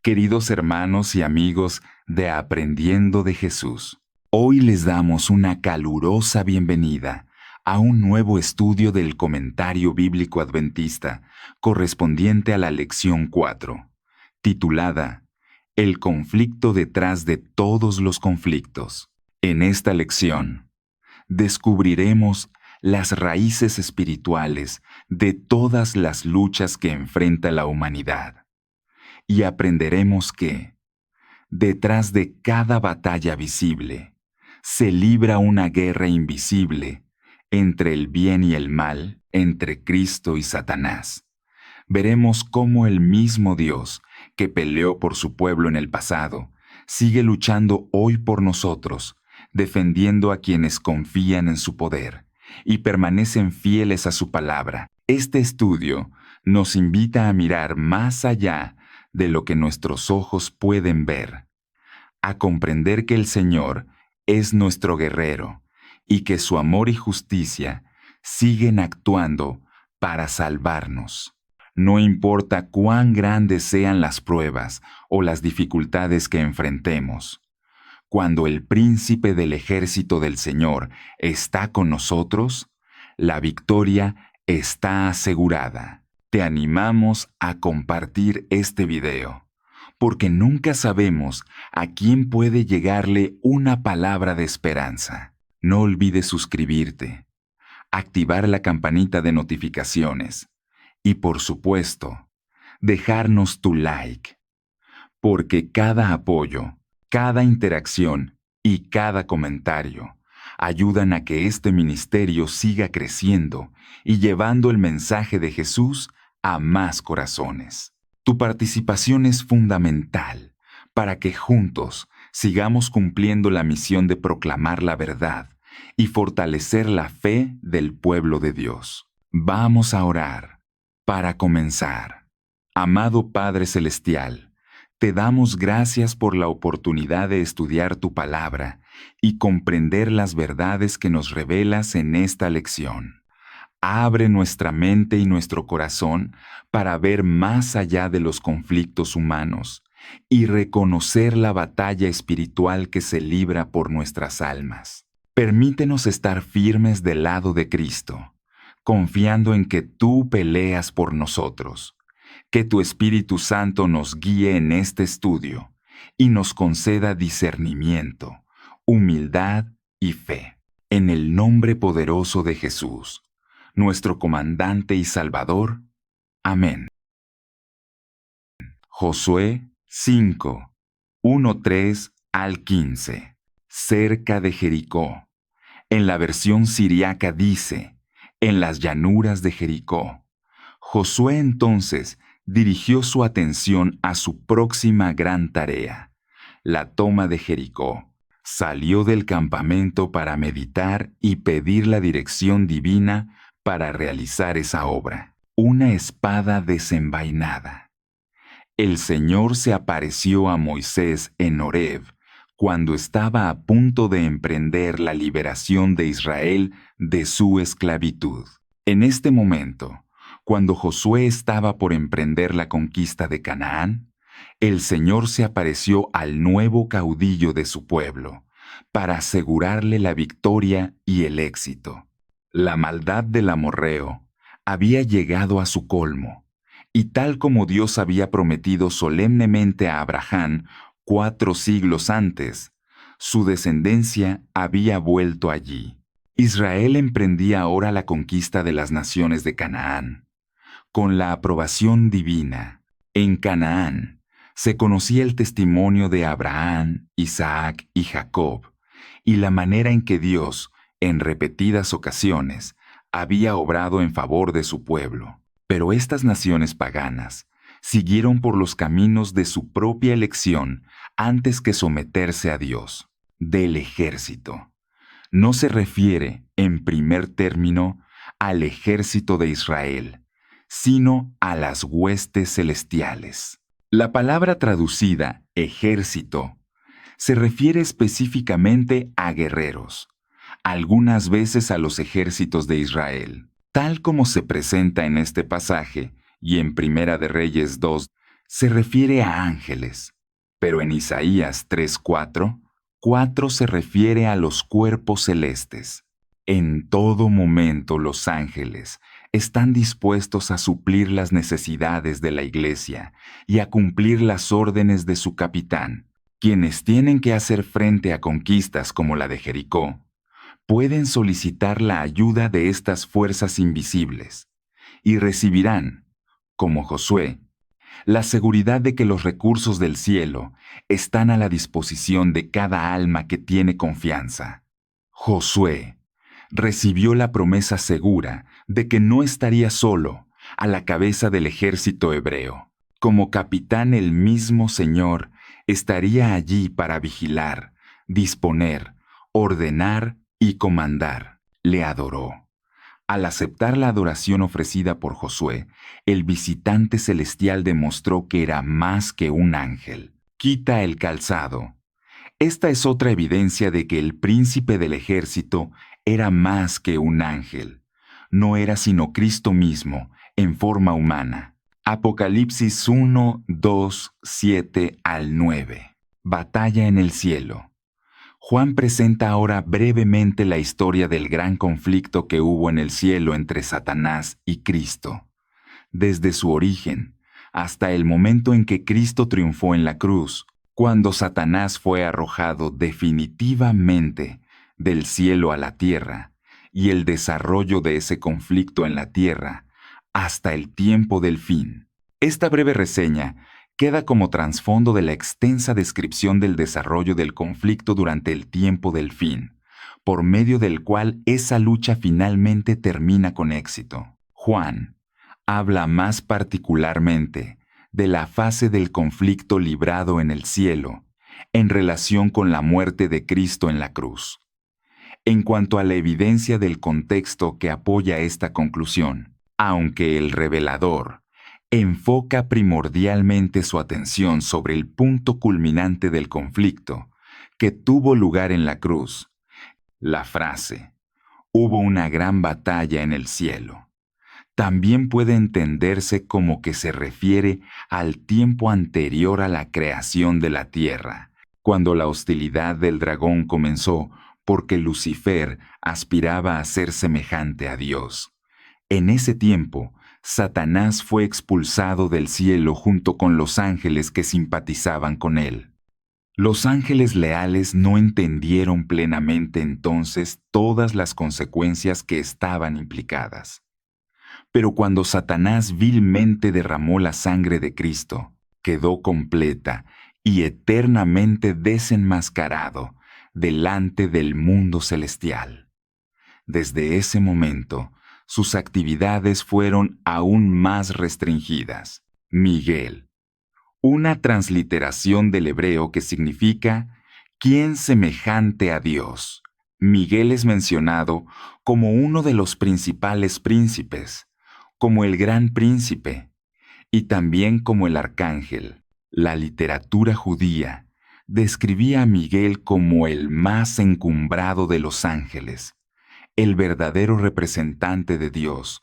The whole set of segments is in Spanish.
Queridos hermanos y amigos de Aprendiendo de Jesús, hoy les damos una calurosa bienvenida a un nuevo estudio del Comentario Bíblico Adventista correspondiente a la lección 4, titulada El conflicto detrás de todos los conflictos. En esta lección, descubriremos las raíces espirituales de todas las luchas que enfrenta la humanidad y aprenderemos que, detrás de cada batalla visible, se libra una guerra invisible entre el bien y el mal, entre Cristo y Satanás. Veremos cómo el mismo Dios, que peleó por su pueblo en el pasado, sigue luchando hoy por nosotros, defendiendo a quienes confían en su poder y permanecen fieles a su palabra. Este estudio nos invita a mirar más allá de lo que nuestros ojos pueden ver, a comprender que el Señor es nuestro guerrero y que su amor y justicia siguen actuando para salvarnos. No importa cuán grandes sean las pruebas o las dificultades que enfrentemos, cuando el príncipe del ejército del Señor está con nosotros, la victoria está asegurada. Te animamos a compartir este video, porque nunca sabemos a quién puede llegarle una palabra de esperanza. No olvides suscribirte, activar la campanita de notificaciones y, por supuesto, dejarnos tu like, porque cada apoyo, cada interacción y cada comentario ayudan a que este ministerio siga creciendo y llevando el mensaje de Jesús a más corazones. Tu participación es fundamental para que juntos sigamos cumpliendo la misión de proclamar la verdad y fortalecer la fe del pueblo de Dios. Vamos a orar. Para comenzar, amado Padre Celestial, te damos gracias por la oportunidad de estudiar tu palabra y comprender las verdades que nos revelas en esta lección. Abre nuestra mente y nuestro corazón para ver más allá de los conflictos humanos y reconocer la batalla espiritual que se libra por nuestras almas. Permítenos estar firmes del lado de Cristo, confiando en que tú peleas por nosotros. Que tu Espíritu Santo nos guíe en este estudio y nos conceda discernimiento, humildad y fe. En el nombre poderoso de Jesús, nuestro comandante y Salvador. Amén. Josué 5, 1-3 al 15. Cerca de Jericó. En la versión siriaca dice, en las llanuras de Jericó. Josué entonces dirigió su atención a su próxima gran tarea, la toma de Jericó. Salió del campamento para meditar y pedir la dirección divina para realizar esa obra. Una espada desenvainada. El Señor se apareció a Moisés en Horeb cuando estaba a punto de emprender la liberación de Israel de su esclavitud. En este momento, cuando Josué estaba por emprender la conquista de Canaán, el Señor se apareció al nuevo caudillo de su pueblo para asegurarle la victoria y el éxito. La maldad del amorreo había llegado a su colmo, y tal como Dios había prometido solemnemente a Abraham 4 siglos antes, su descendencia había vuelto allí. Israel emprendía ahora la conquista de las naciones de Canaán. Con la aprobación divina, en Canaán se conocía el testimonio de Abraham, Isaac y Jacob, y la manera en que Dios, en repetidas ocasiones, había obrado en favor de su pueblo. Pero estas naciones paganas siguieron por los caminos de su propia elección antes que someterse a Dios. Del ejército. No se refiere, en primer término, al ejército de Israel, sino a las huestes celestiales. La palabra traducida ejército se refiere específicamente a guerreros, algunas veces a los ejércitos de Israel. Tal como se presenta en este pasaje y en Primera de Reyes 2, se refiere a ángeles, pero en Isaías 3:4, 4 se refiere a los cuerpos celestes. En todo momento los ángeles están dispuestos a suplir las necesidades de la iglesia y a cumplir las órdenes de su capitán. Quienes tienen que hacer frente a conquistas como la de Jericó, pueden solicitar la ayuda de estas fuerzas invisibles y recibirán, como Josué, la seguridad de que los recursos del cielo están a la disposición de cada alma que tiene confianza. Josué recibió la promesa segura de que no estaría solo a la cabeza del ejército hebreo. Como capitán, el mismo Señor estaría allí para vigilar, disponer, ordenar y comandar. Le adoró. Al aceptar la adoración ofrecida por Josué, el visitante celestial demostró que era más que un ángel. Quita el calzado. Esta es otra evidencia de que el príncipe del ejército era más que un ángel. No era sino Cristo mismo, en forma humana. Apocalipsis 1, 2, 7 al 9. Batalla en el cielo. Juan presenta ahora brevemente la historia del gran conflicto que hubo en el cielo entre Satanás y Cristo, desde su origen hasta el momento en que Cristo triunfó en la cruz, cuando Satanás fue arrojado definitivamente del cielo a la tierra, y el desarrollo de ese conflicto en la tierra hasta el tiempo del fin. Esta breve reseña queda como trasfondo de la extensa descripción del desarrollo del conflicto durante el tiempo del fin, por medio del cual esa lucha finalmente termina con éxito. Juan habla más particularmente de la fase del conflicto librado en el cielo, en relación con la muerte de Cristo en la cruz. En cuanto a la evidencia del contexto que apoya esta conclusión, aunque el revelador enfoca primordialmente su atención sobre el punto culminante del conflicto que tuvo lugar en la cruz, la frase, hubo una gran batalla en el cielo, también puede entenderse como que se refiere al tiempo anterior a la creación de la tierra, cuando la hostilidad del dragón comenzó porque Lucifer aspiraba a ser semejante a Dios. En ese tiempo, Satanás fue expulsado del cielo junto con los ángeles que simpatizaban con él. Los ángeles leales no entendieron plenamente entonces todas las consecuencias que estaban implicadas. Pero cuando Satanás vilmente derramó la sangre de Cristo, quedó completa y eternamente desenmascarado delante del mundo celestial. Desde ese momento, sus actividades fueron aún más restringidas. Miguel, una transliteración del hebreo que significa ¿quién semejante a Dios? Miguel es mencionado como uno de los principales príncipes, como el gran príncipe, y también como el arcángel. La literatura judía describía a Miguel como el más encumbrado de los ángeles, el verdadero representante de Dios,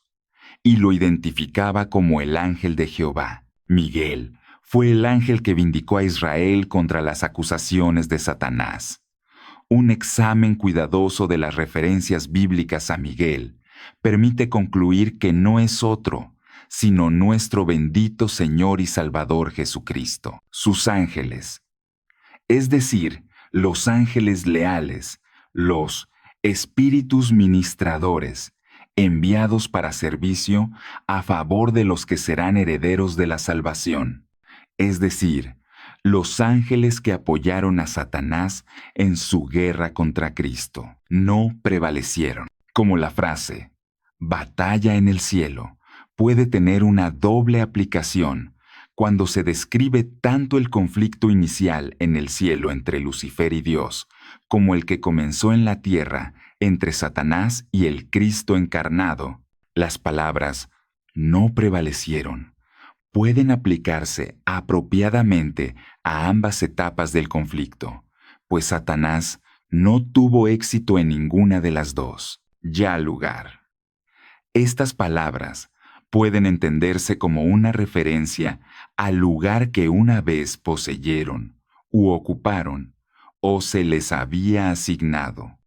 y lo identificaba como el ángel de Jehová. Miguel fue el ángel que vindicó a Israel contra las acusaciones de Satanás. Un examen cuidadoso de las referencias bíblicas a Miguel permite concluir que no es otro, sino nuestro bendito Señor y Salvador Jesucristo. Sus ángeles, es decir, los ángeles leales, los espíritus ministradores, enviados para servicio a favor de los que serán herederos de la salvación, es decir, los ángeles que apoyaron a Satanás en su guerra contra Cristo, no prevalecieron. Como la frase, batalla en el cielo, puede tener una doble aplicación cuando se describe tanto el conflicto inicial en el cielo entre Lucifer y Dios, como el que comenzó en la tierra entre Satanás y el Cristo encarnado. Las palabras no prevalecieron pueden aplicarse apropiadamente a ambas etapas del conflicto, pues Satanás no tuvo éxito en ninguna de las dos. Ya lugar. Estas palabras pueden entenderse como una referencia al lugar que una vez poseyeron u ocuparon o se les había asignado.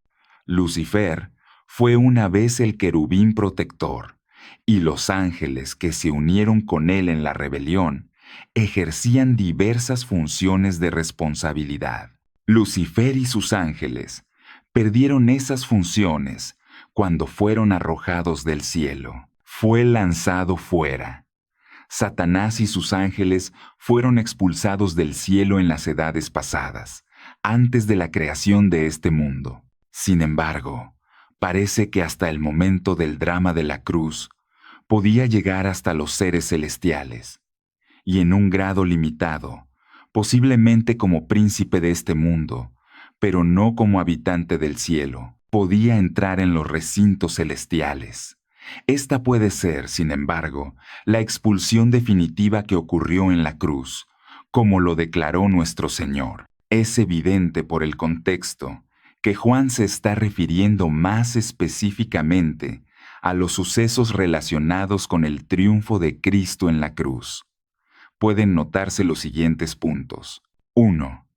Lucifer fue una vez el querubín protector, y los ángeles que se unieron con él en la rebelión ejercían diversas funciones de responsabilidad. Lucifer y sus ángeles perdieron esas funciones cuando fueron arrojados del cielo. Fue lanzado fuera. Satanás y sus ángeles fueron expulsados del cielo en las edades pasadas, antes de la creación de este mundo. Sin embargo, parece que hasta el momento del drama de la cruz, podía llegar hasta los seres celestiales, y en un grado limitado, posiblemente como príncipe de este mundo, pero no como habitante del cielo, podía entrar en los recintos celestiales. Esta puede ser, sin embargo, la expulsión definitiva que ocurrió en la cruz, como lo declaró nuestro Señor. Es evidente por el contexto que Juan se está refiriendo más específicamente a los sucesos relacionados con el triunfo de Cristo en la cruz. Pueden notarse los siguientes puntos. 1.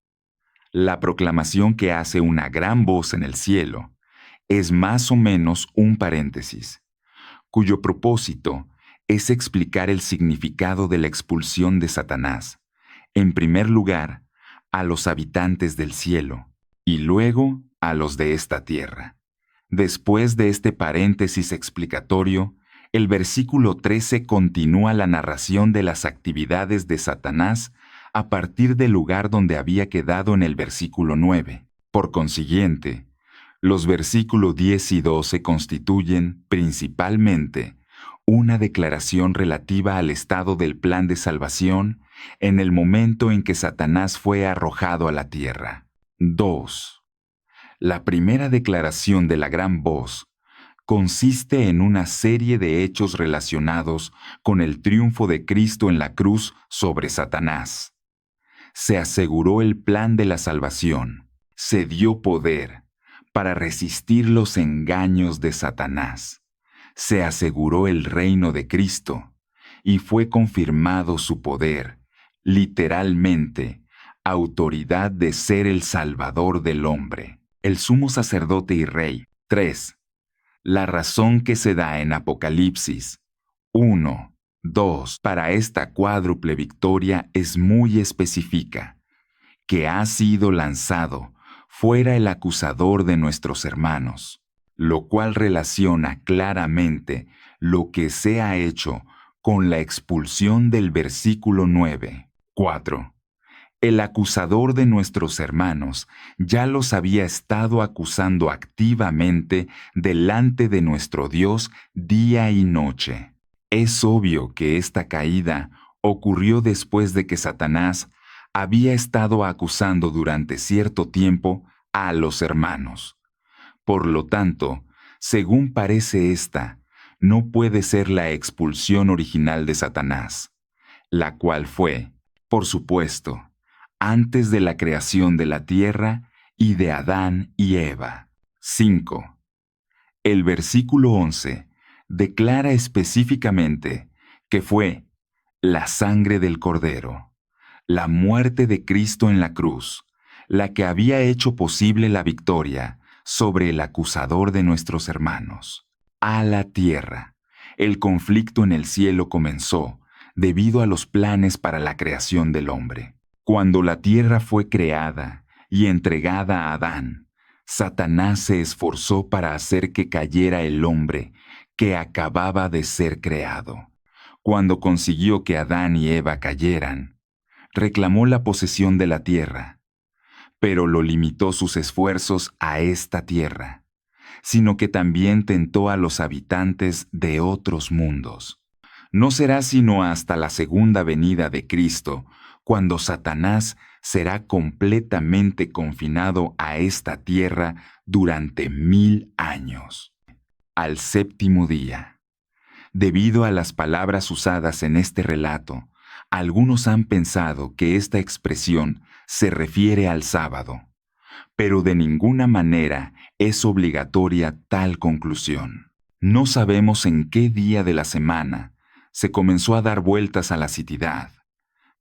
La proclamación que hace una gran voz en el cielo es más o menos un paréntesis, cuyo propósito es explicar el significado de la expulsión de Satanás, en primer lugar, a los habitantes del cielo, y luego a los de esta tierra. Después de este paréntesis explicatorio, el versículo 13 continúa la narración de las actividades de Satanás a partir del lugar donde había quedado en el versículo 9. Por consiguiente, los versículos 10 y 12 constituyen, principalmente, una declaración relativa al estado del plan de salvación en el momento en que Satanás fue arrojado a la tierra. 2. La primera declaración de la gran voz consiste en una serie de hechos relacionados con el triunfo de Cristo en la cruz sobre Satanás. Se aseguró el plan de la salvación, se dio poder para resistir los engaños de Satanás, se aseguró el reino de Cristo y fue confirmado su poder, literalmente, autoridad de ser el Salvador del hombre, el sumo sacerdote y rey. 3. La razón que se da en Apocalipsis 1, 2 para esta cuádruple victoria es muy específica, que ha sido lanzado fuera el acusador de nuestros hermanos, lo cual relaciona claramente lo que se ha hecho con la expulsión del versículo 9. 4. El acusador de nuestros hermanos ya los había estado acusando activamente delante de nuestro Dios día y noche. Es obvio que esta caída ocurrió después de que Satanás había estado acusando durante cierto tiempo a los hermanos. Por lo tanto, según parece esta, no puede ser la expulsión original de Satanás, la cual fue, por supuesto, antes de la creación de la tierra y de Adán y Eva. 5. El versículo 11 declara específicamente que fue la sangre del Cordero, la muerte de Cristo en la cruz, la que había hecho posible la victoria sobre el acusador de nuestros hermanos. A la tierra. El conflicto en el cielo comenzó debido a los planes para la creación del hombre. Cuando la tierra fue creada y entregada a Adán, Satanás se esforzó para hacer que cayera el hombre que acababa de ser creado. Cuando consiguió que Adán y Eva cayeran, reclamó la posesión de la tierra, pero lo limitó sus esfuerzos a esta tierra, sino que también tentó a los habitantes de otros mundos. No será sino hasta la segunda venida de Cristo cuando Satanás será completamente confinado a esta tierra durante 1000 años. Al séptimo día. Debido a las palabras usadas en este relato, algunos han pensado que esta expresión se refiere al sábado, pero de ninguna manera es obligatoria tal conclusión. No sabemos en qué día de la semana se comenzó a dar vueltas a la sitidad,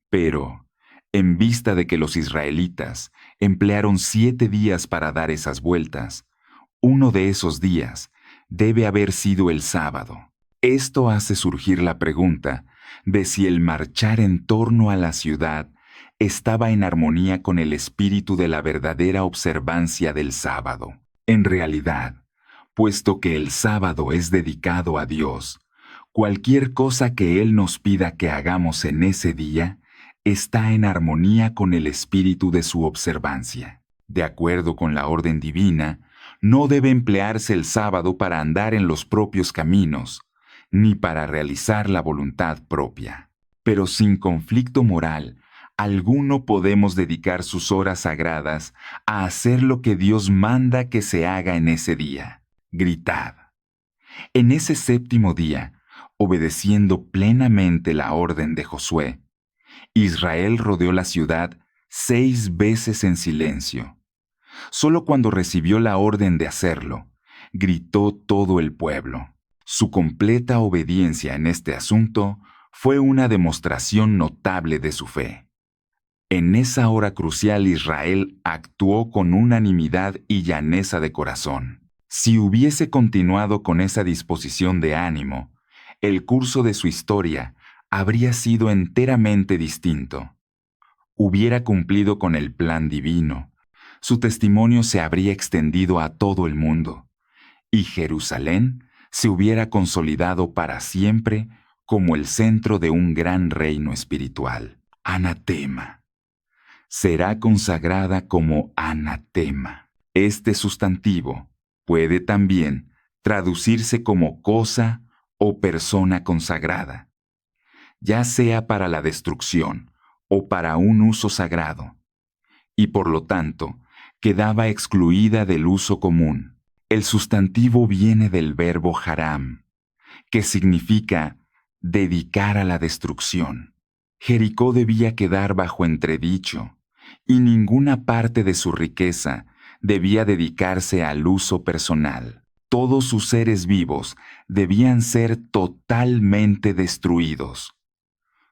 Pero, en vista de que los israelitas emplearon 7 días para dar esas vueltas, uno de esos días debe haber sido el sábado. Esto hace surgir la pregunta de si el marchar en torno a la ciudad estaba en armonía con el espíritu de la verdadera observancia del sábado. En realidad, puesto que el sábado es dedicado a Dios, cualquier cosa que Él nos pida que hagamos en ese día está en armonía con el espíritu de su observancia. De acuerdo con la orden divina, no debe emplearse el sábado para andar en los propios caminos, ni para realizar la voluntad propia. Pero sin conflicto moral alguno podemos dedicar sus horas sagradas a hacer lo que Dios manda que se haga en ese día. Gritad. En ese séptimo día, obedeciendo plenamente la orden de Josué, Israel rodeó la ciudad 6 veces en silencio. Solo cuando recibió la orden de hacerlo, gritó todo el pueblo. Su completa obediencia en este asunto fue una demostración notable de su fe. En esa hora crucial Israel actuó con unanimidad y llaneza de corazón. Si hubiese continuado con esa disposición de ánimo, el curso de su historia habría sido enteramente distinto. Hubiera cumplido con el plan divino. Su testimonio se habría extendido a todo el mundo, y Jerusalén se hubiera consolidado para siempre como el centro de un gran reino espiritual. Anatema. Será consagrada como anatema. Este sustantivo puede también traducirse como cosa o persona consagrada, ya sea para la destrucción o para un uso sagrado, y por lo tanto quedaba excluida del uso común. El sustantivo viene del verbo haram, que significa dedicar a la destrucción. Jericó debía quedar bajo entredicho, y ninguna parte de su riqueza debía dedicarse al uso personal. Todos sus seres vivos debían ser totalmente destruidos.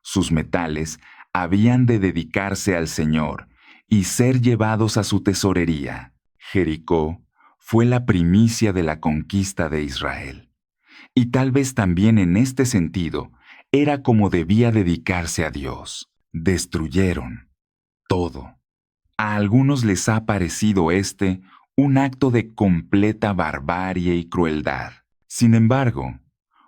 Sus metales habían de dedicarse al Señor y ser llevados a su tesorería. Jericó fue la primicia de la conquista de Israel. Y tal vez también en este sentido, era como debía dedicarse a Dios. Destruyeron todo. A algunos les ha parecido este un acto de completa barbarie y crueldad. Sin embargo,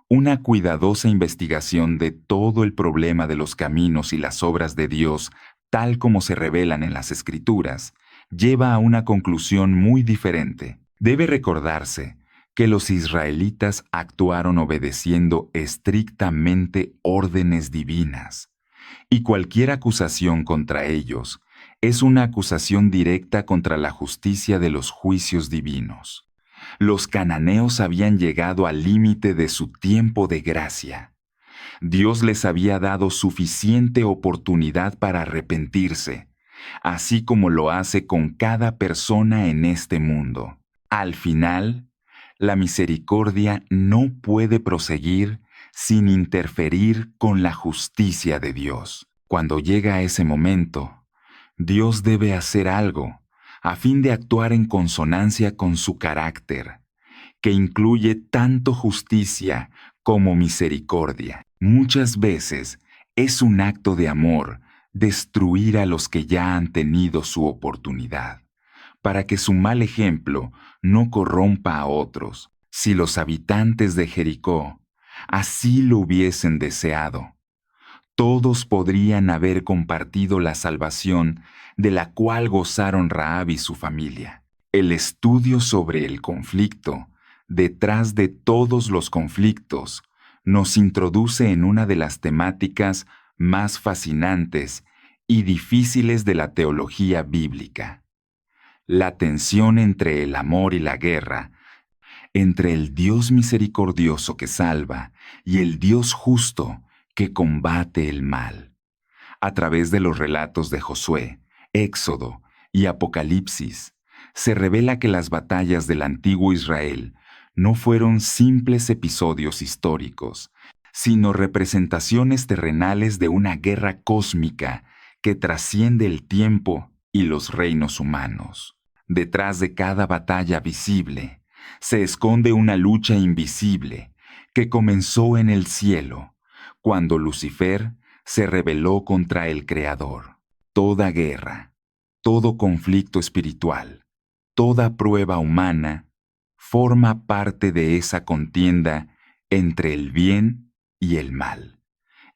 una cuidadosa investigación de todo el problema de los caminos y las obras de Dios, tal como se revelan en las Escrituras, lleva a una conclusión muy diferente. Debe recordarse que los israelitas actuaron obedeciendo estrictamente órdenes divinas, y cualquier acusación contra ellos es una acusación directa contra la justicia de los juicios divinos. Los cananeos habían llegado al límite de su tiempo de gracia. Dios les había dado suficiente oportunidad para arrepentirse, así como lo hace con cada persona en este mundo. Al final, la misericordia no puede proseguir sin interferir con la justicia de Dios. Cuando llega ese momento, Dios debe hacer algo a fin de actuar en consonancia con su carácter, que incluye tanto justicia como misericordia. Muchas veces es un acto de amor destruir a los que ya han tenido su oportunidad, para que su mal ejemplo no corrompa a otros. Si los habitantes de Jericó así lo hubiesen deseado, todos podrían haber compartido la salvación de la cual gozaron Rahab y su familia. El estudio sobre el conflicto, detrás de todos los conflictos, nos introduce en una de las temáticas más fascinantes y difíciles de la teología bíblica: la tensión entre el amor y la guerra, entre el Dios misericordioso que salva y el Dios justo que combate el mal. A través de los relatos de Josué, Éxodo y Apocalipsis, se revela que las batallas del antiguo Israel no fueron simples episodios históricos, sino representaciones terrenales de una guerra cósmica que trasciende el tiempo y los reinos humanos. Detrás de cada batalla visible se esconde una lucha invisible que comenzó en el cielo, cuando Lucifer se rebeló contra el Creador. Toda guerra, todo conflicto espiritual, toda prueba humana forma parte de esa contienda entre el bien y el mal,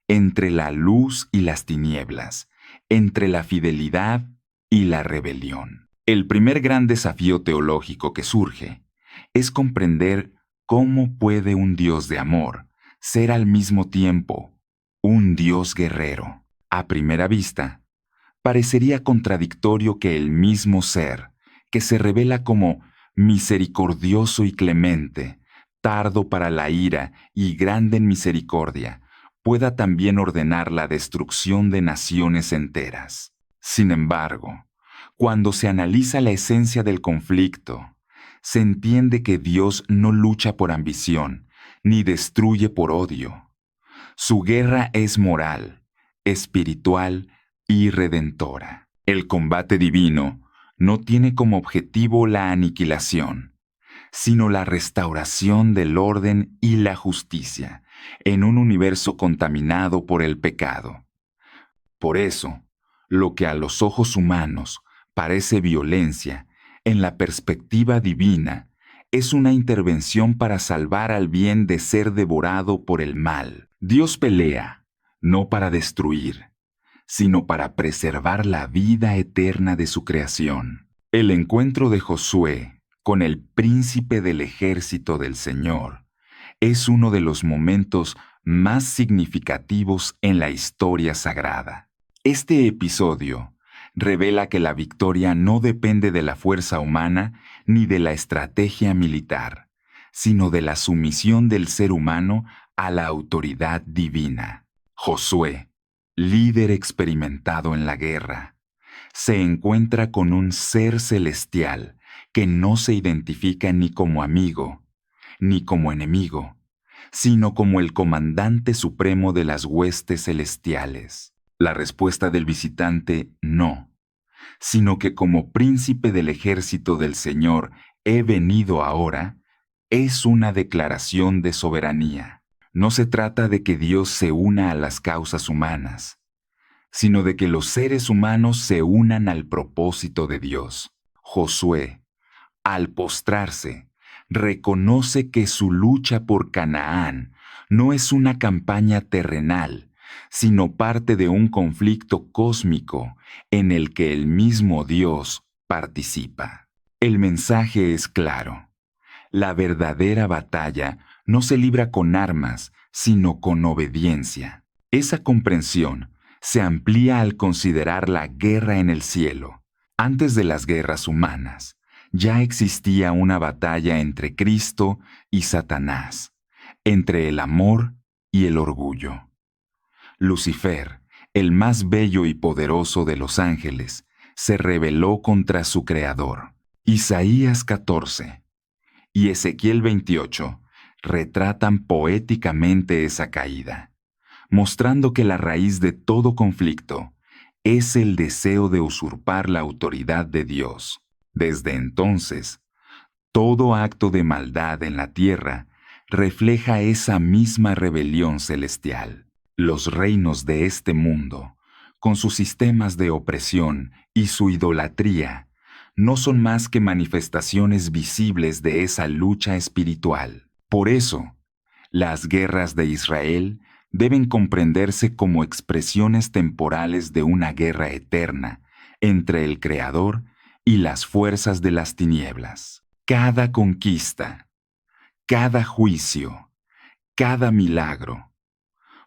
entre la luz y las tinieblas, entre la fidelidad y la rebelión. El primer gran desafío teológico que surge es comprender cómo puede un Dios de amor ser al mismo tiempo un Dios guerrero. A primera vista, parecería contradictorio que el mismo ser, que se revela como misericordioso y clemente, tardo para la ira y grande en misericordia, pueda también ordenar la destrucción de naciones enteras. Sin embargo, cuando se analiza la esencia del conflicto, se entiende que Dios no lucha por ambición, ni destruye por odio. Su guerra es moral, espiritual y redentora. El combate divino no tiene como objetivo la aniquilación, sino la restauración del orden y la justicia en un universo contaminado por el pecado. Por eso, lo que a los ojos humanos parece violencia, en la perspectiva divina, es una intervención para salvar al bien de ser devorado por el mal. Dios pelea, no para destruir, sino para preservar la vida eterna de su creación. El encuentro de Josué con el príncipe del ejército del Señor es uno de los momentos más significativos en la historia sagrada. Este episodio revela que la victoria no depende de la fuerza humana ni de la estrategia militar, sino de la sumisión del ser humano a la autoridad divina. Josué, líder experimentado en la guerra, se encuentra con un ser celestial que no se identifica ni como amigo, ni como enemigo, sino como el comandante supremo de las huestes celestiales. La respuesta del visitante no, sino que como príncipe del ejército del Señor he venido ahora, es una declaración de soberanía. No se trata de que Dios se una a las causas humanas, sino de que los seres humanos se unan al propósito de Dios. Josué, al postrarse, reconoce que su lucha por Canaán no es una campaña terrenal, sino parte de un conflicto cósmico en el que el mismo Dios participa. El mensaje es claro. La verdadera batalla no se libra con armas, sino con obediencia. Esa comprensión se amplía al considerar la guerra en el cielo. Antes de las guerras humanas, ya existía una batalla entre Cristo y Satanás, entre el amor y el orgullo. Lucifer, el más bello y poderoso de los ángeles, se rebeló contra su creador. Isaías 14 y Ezequiel 28 retratan poéticamente esa caída, mostrando que la raíz de todo conflicto es el deseo de usurpar la autoridad de Dios. Desde entonces, todo acto de maldad en la tierra refleja esa misma rebelión celestial. Los reinos de este mundo, con sus sistemas de opresión y su idolatría, no son más que manifestaciones visibles de esa lucha espiritual. Por eso, las guerras de Israel deben comprenderse como expresiones temporales de una guerra eterna entre el Creador y las fuerzas de las tinieblas. Cada conquista, cada juicio, cada milagro,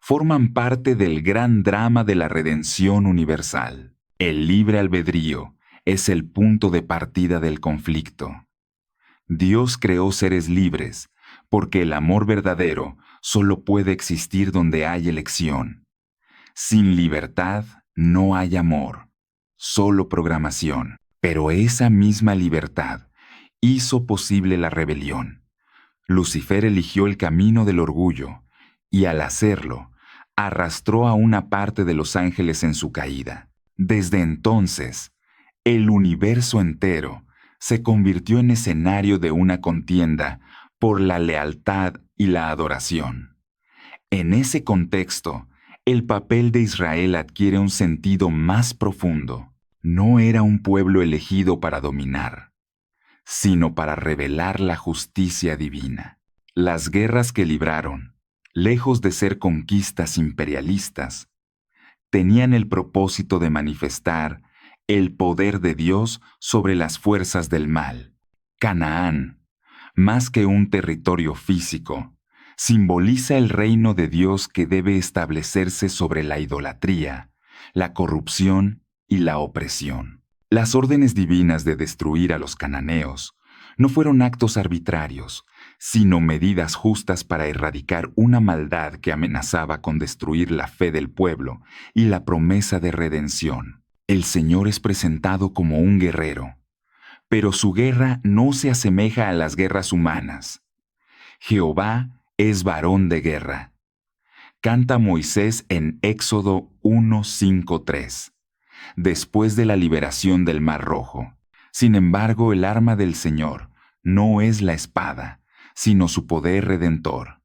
forman parte del gran drama de la redención universal. El libre albedrío es el punto de partida del conflicto. Dios creó seres libres, porque el amor verdadero solo puede existir donde hay elección. Sin libertad no hay amor, solo programación. Pero esa misma libertad hizo posible la rebelión. Lucifer eligió el camino del orgullo y al hacerlo, arrastró a una parte de los ángeles en su caída. Desde entonces, el universo entero se convirtió en escenario de una contienda por la lealtad y la adoración. En ese contexto, el papel de Israel adquiere un sentido más profundo. No era un pueblo elegido para dominar, sino para revelar la justicia divina. Las guerras que libraron, lejos de ser conquistas imperialistas, tenían el propósito de manifestar el poder de Dios sobre las fuerzas del mal. Canaán, más que un territorio físico, simboliza el reino de Dios que debe establecerse sobre la idolatría, la corrupción y la opresión. Las órdenes divinas de destruir a los cananeos no fueron actos arbitrarios, sino medidas justas para erradicar una maldad que amenazaba con destruir la fe del pueblo y la promesa de redención. El Señor es presentado como un guerrero, pero su guerra no se asemeja a las guerras humanas. Jehová es varón de guerra. Canta Moisés en Éxodo 1:5-3, después de la liberación del Mar Rojo. Sin embargo, el arma del Señor no es la espada, sino su poder redentor.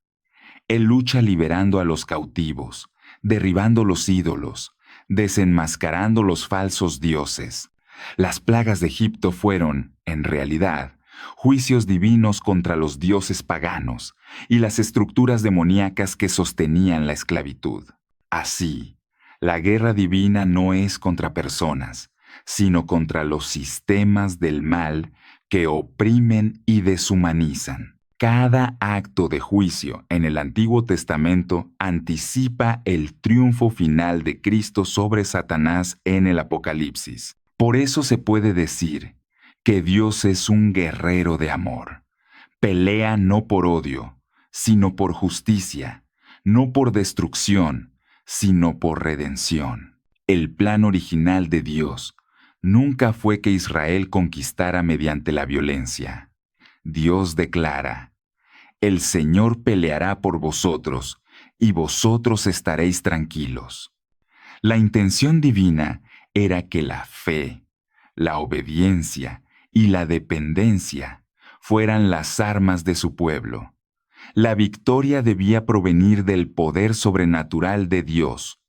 Él lucha liberando a los cautivos, derribando los ídolos, desenmascarando los falsos dioses. Las plagas de Egipto fueron, en realidad, juicios divinos contra los dioses paganos y las estructuras demoníacas que sostenían la esclavitud. Así, la guerra divina no es contra personas, sino contra los sistemas del mal que oprimen y deshumanizan. Cada acto de juicio en el Antiguo Testamento anticipa el triunfo final de Cristo sobre Satanás en el Apocalipsis. Por eso se puede decir que Dios es un guerrero de amor. Pelea no por odio, sino por justicia, no por destrucción, sino por redención. El plan original de Dios nunca fue que Israel conquistara mediante la violencia. Dios declara: el Señor peleará por vosotros, y vosotros estaréis tranquilos. La intención divina era que la fe, la obediencia y la dependencia fueran las armas de su pueblo. La victoria debía provenir del poder sobrenatural de Dios,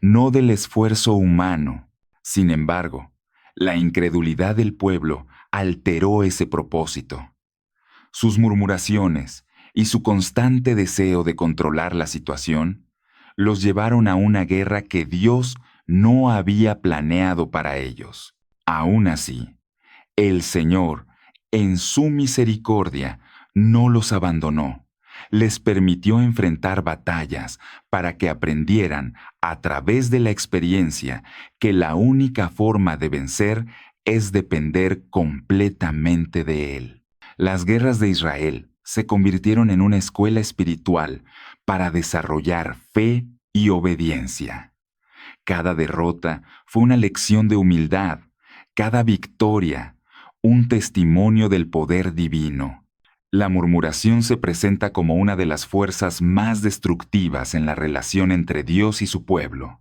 no del esfuerzo humano. Sin embargo, la incredulidad del pueblo alteró ese propósito. Sus murmuraciones y su constante deseo de controlar la situación los llevaron a una guerra que Dios no había planeado para ellos. Aún así, el Señor, en su misericordia, no los abandonó. Les permitió enfrentar batallas para que aprendieran, a través de la experiencia, que la única forma de vencer es depender completamente de Él. Las guerras de Israel se convirtieron en una escuela espiritual para desarrollar fe y obediencia. Cada derrota fue una lección de humildad, cada victoria un testimonio del poder divino. La murmuración se presenta como una de las fuerzas más destructivas en la relación entre Dios y su pueblo.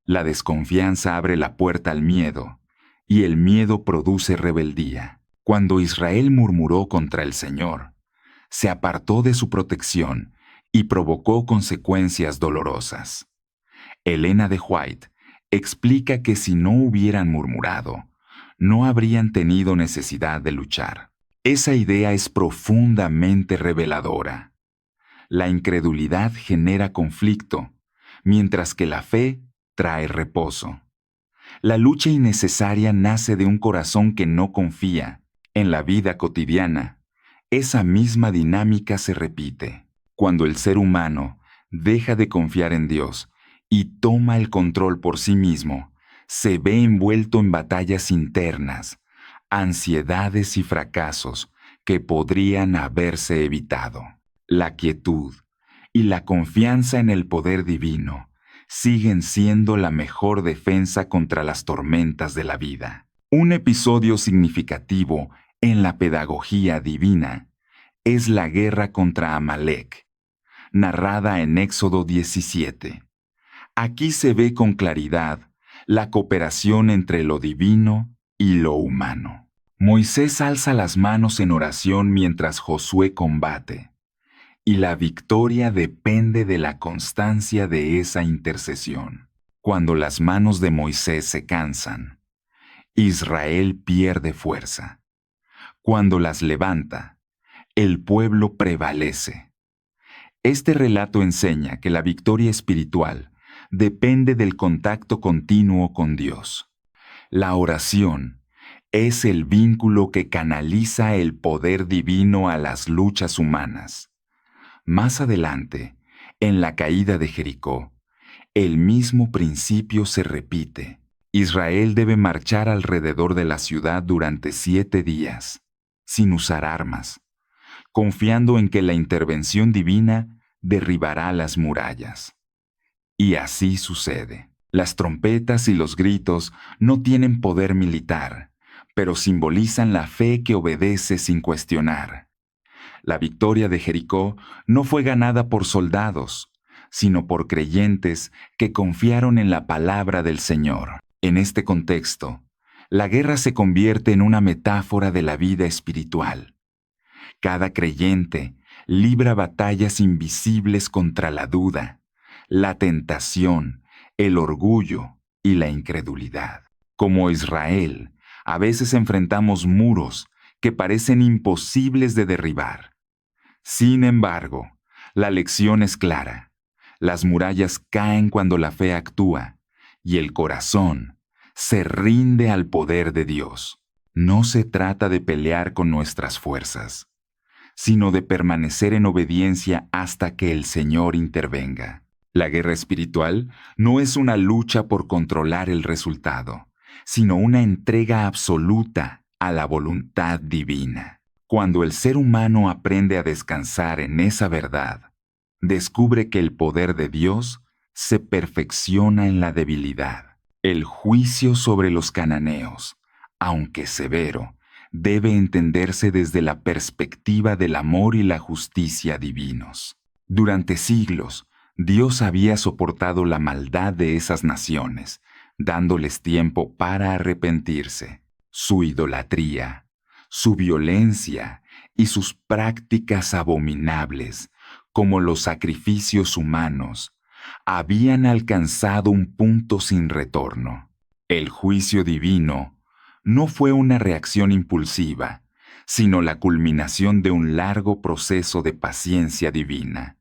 La desconfianza abre la puerta al miedo, y el miedo produce rebeldía. Cuando Israel murmuró contra el Señor, se apartó de su protección y provocó consecuencias dolorosas. Elena de White explica que si no hubieran murmurado, no habrían tenido necesidad de luchar. Esa idea es profundamente reveladora. La incredulidad genera conflicto, mientras que la fe trae reposo. La lucha innecesaria nace de un corazón que no confía. En la vida cotidiana, esa misma dinámica se repite. Cuando el ser humano deja de confiar en Dios y toma el control por sí mismo, se ve envuelto en batallas internas, ansiedades y fracasos que podrían haberse evitado. La quietud y la confianza en el poder divino siguen siendo la mejor defensa contra las tormentas de la vida. Un episodio significativo en la pedagogía divina es la guerra contra Amalek. narrada en Éxodo 17. Aquí se ve con claridad la cooperación entre lo divino y lo humano. Moisés alza las manos en oración mientras Josué combate, y la victoria depende de la constancia de esa intercesión. Cuando las manos de Moisés se cansan, Israel pierde fuerza. Cuando las levanta, el pueblo prevalece. Este relato enseña que la victoria espiritual depende del contacto continuo con Dios. La oración es el vínculo que canaliza el poder divino a las luchas humanas. Más adelante, en la caída de Jericó, el mismo principio se repite. Israel debe marchar alrededor de la ciudad durante 7 días, sin usar armas, confiando en que la intervención divina derribará las murallas. Y así sucede. Las trompetas y los gritos no tienen poder militar, pero simbolizan la fe que obedece sin cuestionar. La victoria de Jericó no fue ganada por soldados, sino por creyentes que confiaron en la palabra del Señor. En este contexto, la guerra se convierte en una metáfora de la vida espiritual. Cada creyente libra batallas invisibles contra la duda, la tentación, el orgullo y la incredulidad. Como Israel, a veces enfrentamos muros que parecen imposibles de derribar. Sin embargo, la lección es clara. Las murallas caen cuando la fe actúa y el corazón se rinde al poder de Dios. No se trata de pelear con nuestras fuerzas, sino de permanecer en obediencia hasta que el Señor intervenga. La guerra espiritual no es una lucha por controlar el resultado, sino una entrega absoluta a la voluntad divina. Cuando el ser humano aprende a descansar en esa verdad, descubre que el poder de Dios se perfecciona en la debilidad. El juicio sobre los cananeos, aunque severo, debe entenderse desde la perspectiva del amor y la justicia divinos. Durante siglos, Dios había soportado la maldad de esas naciones, dándoles tiempo para arrepentirse. Su idolatría, su violencia y sus prácticas abominables, como los sacrificios humanos, habían alcanzado un punto sin retorno. El juicio divino no fue una reacción impulsiva, sino la culminación de un largo proceso de paciencia divina.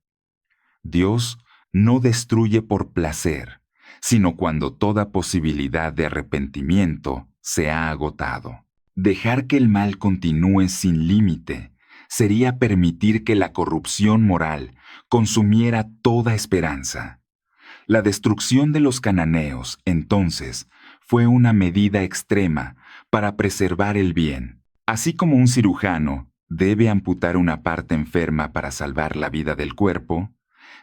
Dios no destruye por placer, sino cuando toda posibilidad de arrepentimiento se ha agotado. Dejar que el mal continúe sin límite sería permitir que la corrupción moral consumiera toda esperanza. La destrucción de los cananeos, entonces, fue una medida extrema para preservar el bien. Así como un cirujano debe amputar una parte enferma para salvar la vida del cuerpo,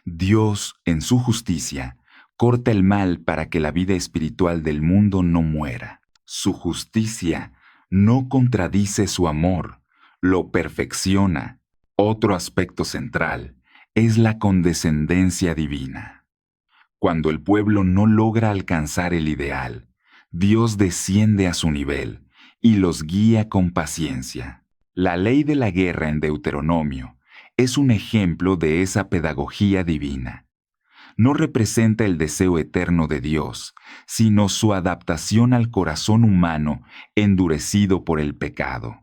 Dios, en su justicia, corta el mal para que la vida espiritual del mundo no muera. Su justicia no contradice su amor, lo perfecciona. Otro aspecto central es la condescendencia divina. Cuando el pueblo no logra alcanzar el ideal, Dios desciende a su nivel y los guía con paciencia. La ley de la guerra en Deuteronomio es un ejemplo de esa pedagogía divina. No representa el deseo eterno de Dios, sino su adaptación al corazón humano endurecido por el pecado.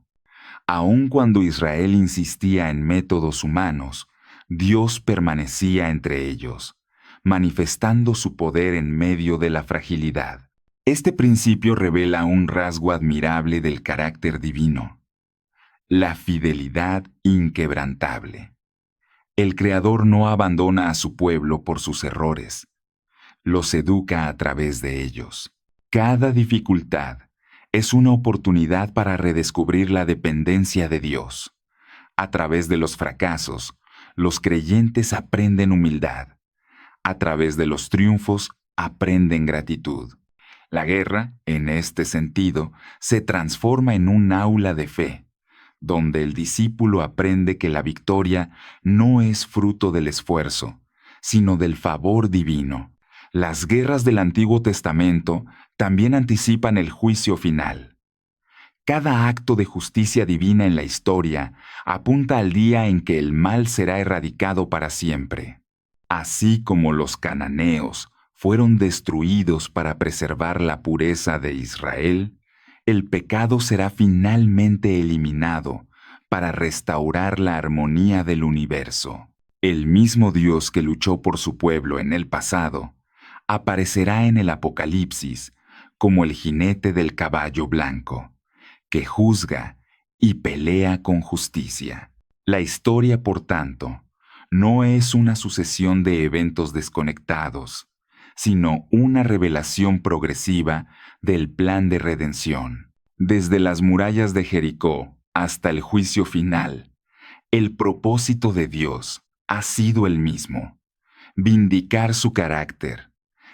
Aun cuando Israel insistía en métodos humanos, Dios permanecía entre ellos, manifestando su poder en medio de la fragilidad. Este principio revela un rasgo admirable del carácter divino: la fidelidad inquebrantable. El Creador no abandona a su pueblo por sus errores, los educa a través de ellos. Cada dificultad es una oportunidad para redescubrir la dependencia de Dios. A través de los fracasos, los creyentes aprenden humildad. A través de los triunfos, aprenden gratitud. La guerra, en este sentido, se transforma en un aula de fe, donde el discípulo aprende que la victoria no es fruto del esfuerzo, sino del favor divino. Las guerras del Antiguo Testamento también anticipan el juicio final. Cada acto de justicia divina en la historia apunta al día en que el mal será erradicado para siempre. Así como los cananeos fueron destruidos para preservar la pureza de Israel, el pecado será finalmente eliminado para restaurar la armonía del universo. El mismo Dios que luchó por su pueblo en el pasado, aparecerá en el Apocalipsis como el jinete del caballo blanco, que juzga y pelea con justicia. La historia, por tanto, no es una sucesión de eventos desconectados, sino una revelación progresiva del plan de redención. Desde las murallas de Jericó hasta el juicio final, el propósito de Dios ha sido el mismo: vindicar su carácter,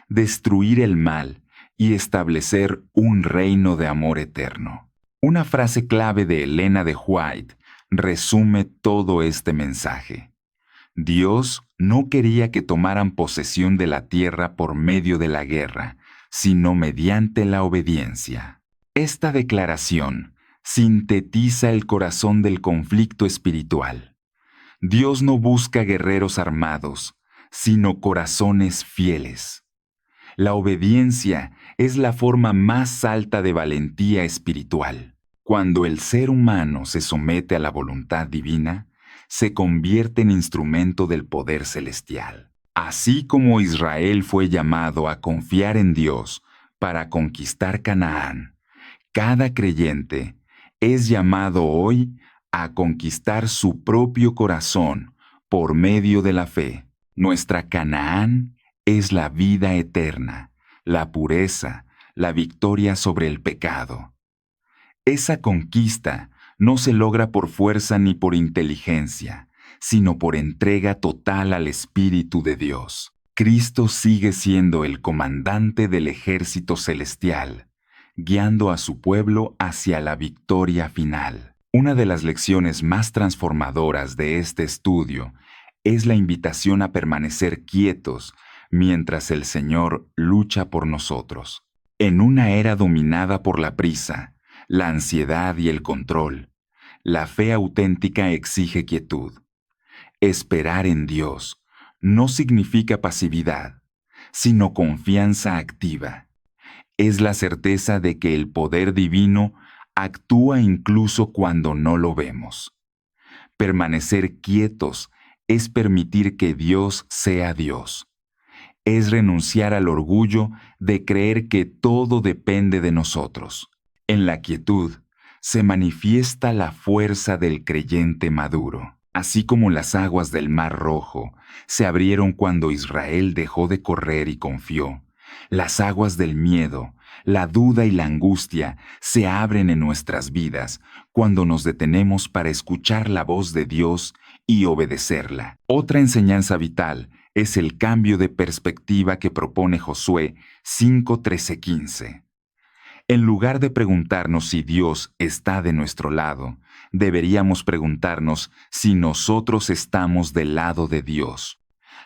destruir el mal y establecer un reino de amor eterno. Una frase clave de Elena de White resume todo este mensaje. Dios no quería que tomaran posesión de la tierra por medio de la guerra, sino mediante la obediencia. Esta declaración sintetiza el corazón del conflicto espiritual. Dios no busca guerreros armados, sino corazones fieles. La obediencia es la forma más alta de valentía espiritual. Cuando el ser humano se somete a la voluntad divina, se convierte en instrumento del poder celestial. Así como Israel fue llamado a confiar en Dios para conquistar Canaán, cada creyente es llamado hoy a conquistar su propio corazón por medio de la fe. Nuestra Canaán es la vida eterna, la pureza, la victoria sobre el pecado. Esa conquista no se logra por fuerza ni por inteligencia, sino por entrega total al Espíritu de Dios. Cristo sigue siendo el comandante del ejército celestial, guiando a su pueblo hacia la victoria final. Una de las lecciones más transformadoras de este estudio es la invitación a permanecer quietos mientras el Señor lucha por nosotros. En una era dominada por la prisa, la ansiedad y el control, la fe auténtica exige quietud. Esperar en Dios no significa pasividad, sino confianza activa. Es la certeza de que el poder divino actúa incluso cuando no lo vemos. Permanecer quietos es permitir que Dios sea Dios. Es renunciar al orgullo de creer que todo depende de nosotros. En la quietud se manifiesta la fuerza del creyente maduro. Así como las aguas del Mar Rojo se abrieron cuando Israel dejó de correr y confió, las aguas del miedo, la duda y la angustia se abren en nuestras vidas cuando nos detenemos para escuchar la voz de Dios y obedecerla. Otra enseñanza vital es el cambio de perspectiva que propone Josué 5:13-15. En lugar de preguntarnos si Dios está de nuestro lado, deberíamos preguntarnos si nosotros estamos del lado de Dios.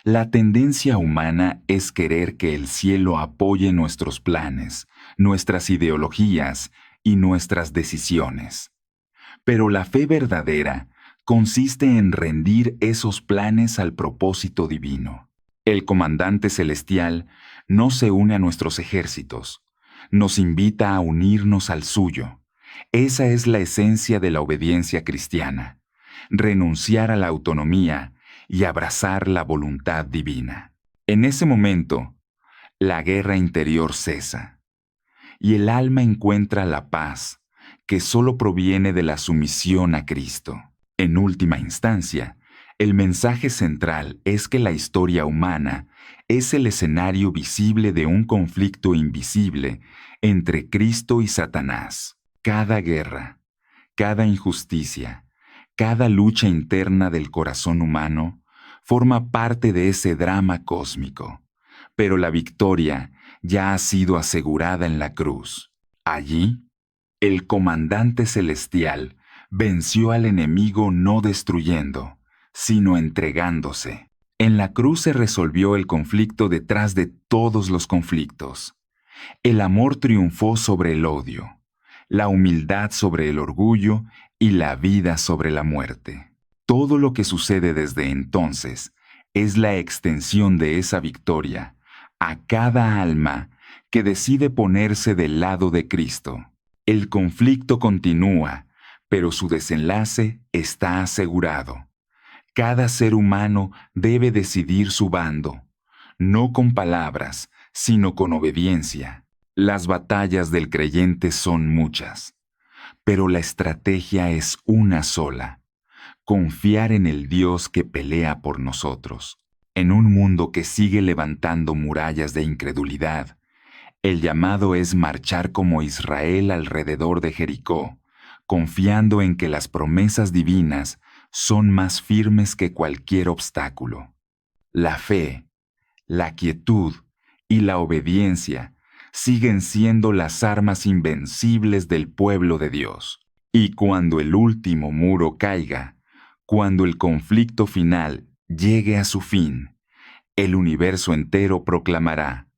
La tendencia humana es querer que el cielo apoye nuestros planes, nuestras ideologías y nuestras decisiones. Pero la fe verdadera consiste en rendir esos planes al propósito divino. El comandante celestial no se une a nuestros ejércitos, nos invita a unirnos al suyo. Esa es la esencia de la obediencia cristiana: renunciar a la autonomía y abrazar la voluntad divina. En ese momento, la guerra interior cesa y el alma encuentra la paz que solo proviene de la sumisión a Cristo. En última instancia, el mensaje central es que la historia humana es el escenario visible de un conflicto invisible entre Cristo y Satanás. Cada guerra, cada injusticia, cada lucha interna del corazón humano forma parte de ese drama cósmico. Pero la victoria ya ha sido asegurada en la cruz. Allí, el comandante celestial Venció al enemigo no destruyendo, sino entregándose. En la cruz se resolvió el conflicto detrás de todos los conflictos. El amor triunfó sobre el odio, la humildad sobre el orgullo y la vida sobre la muerte. Todo lo que sucede desde entonces es la extensión de esa victoria a cada alma que decide ponerse del lado de Cristo. El conflicto continúa, pero su desenlace está asegurado. Cada ser humano debe decidir su bando, no con palabras, sino con obediencia. Las batallas del creyente son muchas, pero la estrategia es una sola: confiar en el Dios que pelea por nosotros. En un mundo que sigue levantando murallas de incredulidad, el llamado es marchar como Israel alrededor de Jericó, confiando en que las promesas divinas son más firmes que cualquier obstáculo. La fe, la quietud y la obediencia siguen siendo las armas invencibles del pueblo de Dios. Y cuando el último muro caiga, cuando el conflicto final llegue a su fin, el universo entero proclamará: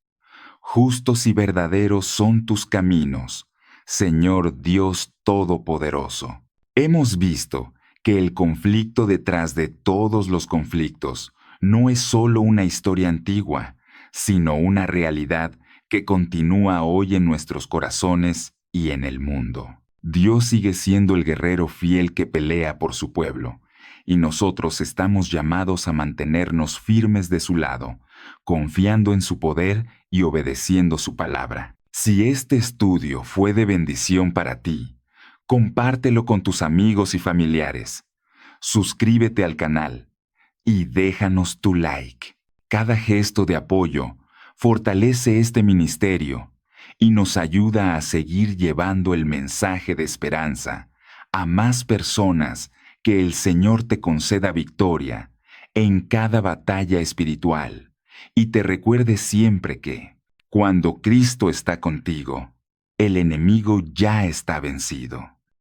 justos y verdaderos son tus caminos, Señor Dios Todopoderoso. Hemos visto que el conflicto detrás de todos los conflictos no es solo una historia antigua, sino una realidad que continúa hoy en nuestros corazones y en el mundo. Dios sigue siendo el guerrero fiel que pelea por su pueblo, y nosotros estamos llamados a mantenernos firmes de su lado, confiando en su poder y obedeciendo su palabra. Si este estudio fue de bendición para ti, compártelo con tus amigos y familiares. Suscríbete al canal y déjanos tu like. Cada gesto de apoyo fortalece este ministerio y nos ayuda a seguir llevando el mensaje de esperanza a más personas. Que el Señor te conceda victoria en cada batalla espiritual y te recuerde siempre que, cuando Cristo está contigo, el enemigo ya está vencido.